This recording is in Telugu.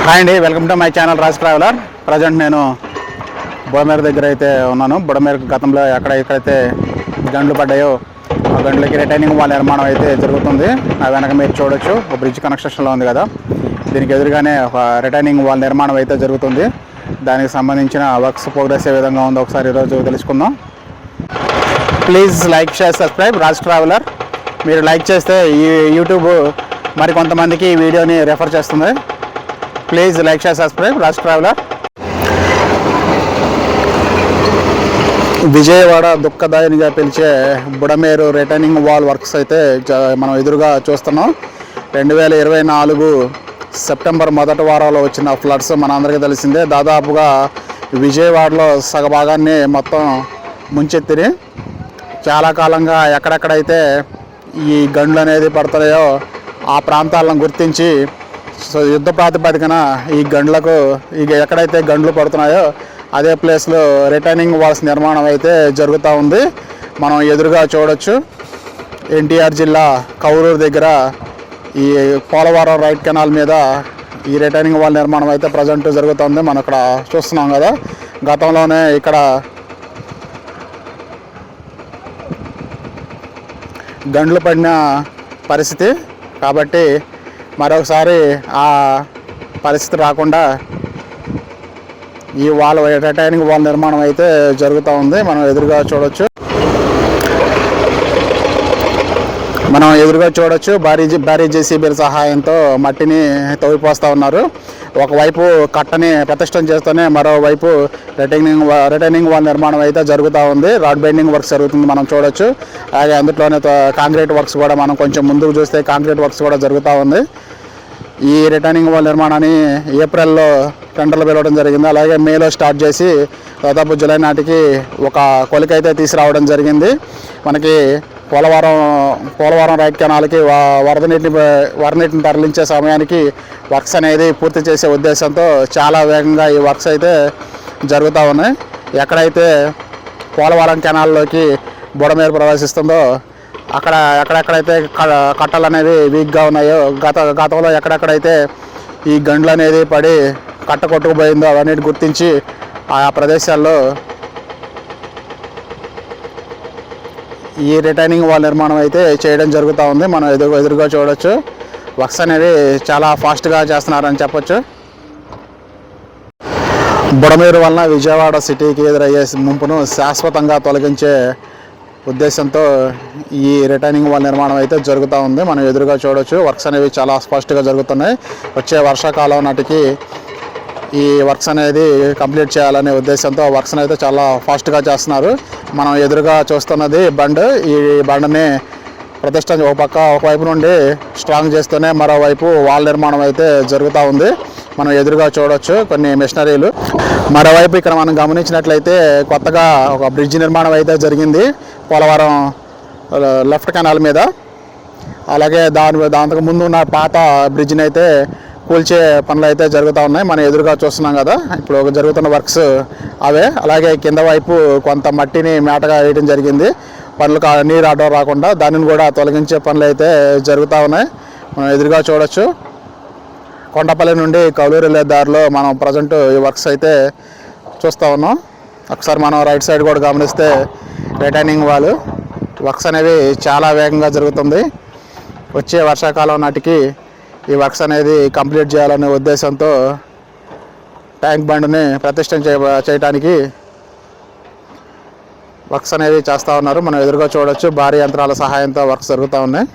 హాయ్ అండి, welcome to my channel Raj traveller. Present నేను బుడమేరు దగ్గర అయితే ఉన్నాను. బుడమేరు గతంలో ఎక్కడైతే గండ్లు పడ్డాయో ఆ గండ్లకి రిటైనింగ్ వాల్ నిర్మాణం అయితే జరుగుతుంది. ఆ వెనక మీరు చూడొచ్చు, ఒక బ్రిడ్జ్ కన్స్ట్రక్షన్లో ఉంది కదా, దీనికి ఎదురుగానే ఒక రిటైనింగ్ వాల్ నిర్మాణం అయితే జరుగుతుంది. దానికి సంబంధించిన వర్క్స్ ప్రోగ్రెస్ ఏ విధంగా ఉందో ఒకసారి ఈరోజు తెలుసుకుందాం. Please like, share, subscribe Raj traveller. మీరు లైక్ చేస్తే ఈ యూట్యూబ్ మరి కొంతమందికి ఈ వీడియోని రెఫర్ చేస్తుంది. Please like, share, subscribe Raj traveller. Vijayawada దుఃఖదాయనిగా పిలిచే బుడమేరు రిటైనింగ్ వాల్ వర్క్స్ అయితే మనం ఎదురుగా చూస్తున్నాం. 2024 సెప్టెంబర్ మొదటి వారంలో వచ్చిన ఫ్లడ్స్ మనందరికీ తెలిసిందే. దాదాపుగా విజయవాడలో సగభాగాన్ని మొత్తం ముంచెత్తిని. చాలా కాలంగా ఎక్కడెక్కడైతే ఈ గండ్లు అనేది పడుతున్నాయో ఆ ప్రాంతాలను గుర్తించి యుద్ధ ప్రాతిపదికన ఈ గండ్లకు ఎక్కడైతే గండ్లు పడుతున్నాయో అదే ప్లేస్లో రిటైనింగ్ వాల్స్ నిర్మాణం అయితే జరుగుతూ ఉంది. మనం ఎదురుగా చూడొచ్చు, ఎన్టీఆర్ జిల్లా కౌరూరు దగ్గర ఈ పోలవరం రైట్ కెనాల్ మీద ఈ రిటైనింగ్ వాల్ నిర్మాణం అయితే ప్రజెంట్ జరుగుతుంది. మనం ఇక్కడ చూస్తున్నాం కదా, గతంలోనే ఇక్కడ గండ్లు పడిన పరిస్థితి కాబట్టి మరొకసారి ఆ పరిస్థితి రాకుండా ఈ వాల్ రిటైనింగ్ వాల్ నిర్మాణం అయితే జరుగుతూ ఉంది. మనం ఎదురుగా చూడొచ్చు, భారీ జేసీబీల సహాయంతో మట్టిని తవ్విపోస్తూ ఉన్నారు. ఒకవైపు కట్టని ప్రతిష్టం చేస్తూనే మరోవైపు రిటైనింగ్ వాల్ నిర్మాణం అయితే జరుగుతూ ఉంది. రాడ్ బైండింగ్ వర్క్స్ జరుగుతుంది, మనం చూడొచ్చు. అలాగే అందులోనే కాంక్రీట్ వర్క్స్ కూడా మనం కొంచెం ముందుకు చూస్తే కాంక్రీట్ వర్క్స్ కూడా జరుగుతూ ఉంది. ఈ రిటైనింగ్ వాల్ నిర్మాణాన్ని ఏప్రిల్లో టెండర్లు పిలవడం జరిగింది. అలాగే మేలో స్టార్ట్ చేసి దాదాపు జూలై నాటికి ఒక కొలికైతే తీసుకురావడం జరిగింది. మనకి పోలవరం రైట్ కెనాల్కి వరద నీటిని తరలించే సమయానికి వర్క్స్ అనేది పూర్తి చేసే ఉద్దేశంతో చాలా వేగంగా ఈ వర్క్స్ అయితే జరుగుతూ ఉన్నాయి. ఎక్కడైతే పోలవరం కెనాల్లోకి బుడమేరు ప్రవేశిస్తుందో ఎక్కడెక్కడైతే కట్టలు అనేవి వీక్గా ఉన్నాయో, గతంలో ఎక్కడెక్కడైతే ఈ గండ్లు అనేది పడి కట్ట కొట్టుకుపోయిందో అవన్నిటి గుర్తించి ఆ ప్రదేశాల్లో ఈ రిటైనింగ్ వాల్ నిర్మాణం అయితే చేయడం జరుగుతూ ఉంది. మనం ఎదురుగా చూడొచ్చు, వర్క్స్ అనేవి చాలా ఫాస్ట్గా చేస్తున్నారని చెప్పొచ్చు. బుడమేరు వలన విజయవాడ సిటీకి ఎదురయ్యే ముంపును శాశ్వతంగా తొలగించే ఉద్దేశంతో ఈ రిటైనింగ్ వాల్ నిర్మాణం అయితే జరుగుతూ ఉంది. మనం ఎదురుగా చూడొచ్చు, వర్క్స్ అనేవి చాలా ఫాస్ట్గా జరుగుతున్నాయి. వచ్చే వర్షాకాలం నాటికి ఈ వర్క్స్ అనేది కంప్లీట్ చేయాలనే ఉద్దేశంతో వర్క్స్ అయితే చాలా ఫాస్ట్గా చేస్తున్నారు. మనం ఎదురుగా చూస్తున్నది బండ్. ఈ బండ్ని ఒకవైపు నుండి స్ట్రాంగ్ చేస్తూనే మరోవైపు వాల్ నిర్మాణం అయితే జరుగుతూ ఉంది. మనం ఎదురుగా చూడొచ్చు కొన్ని మెషినరీలు. మరోవైపు ఇక్కడ మనం గమనించినట్లయితే కొత్తగా ఒక బ్రిడ్జ్ నిర్మాణం అయితే జరిగింది పోలవరం లెఫ్ట్ కెనాల్ మీద. అలాగే దానికి ముందు ఉన్న పాత బ్రిడ్జ్ని అయితే కూల్చే పనులు అయితే జరుగుతూ ఉన్నాయి. మనం ఎదురుగా చూస్తున్నాం కదా, ఇప్పుడు జరుగుతున్న వర్క్స్ అవే. అలాగే కింద వైపు కొంత మట్టిని మేటగా వేయడం జరిగింది, నీరు అడ్డం రాకుండా దానిని కూడా తొలగించే పనులు అయితే జరుగుతూ ఉన్నాయి. మనం ఎదురుగా చూడొచ్చు, కొండపల్లి నుండి కౌలూరు వెళ్ళే దారిలో మనం ప్రజెంట్ ఈ వర్క్స్ అయితే చూస్తూ ఉన్నాం. ఒకసారి మనం రైట్ సైడ్ కూడా గమనిస్తే రిటైనింగ్ వాల్ వర్క్స్ అనేవి చాలా వేగంగా జరుగుతుంది. వచ్చే వర్షాకాలం నాటికి ఈ వర్క్స్ అనేది కంప్లీట్ చేయాలనే ఉద్దేశంతో ట్యాంక్ బండ్ని ప్రతిష్టం చేయడానికి వర్క్స్ అనేవి చేస్తూ ఉన్నారు. మనం ఎదురుగా చూడొచ్చు, భారీ యంత్రాల సహాయంతో వర్క్స్ జరుగుతూ ఉన్నాయి.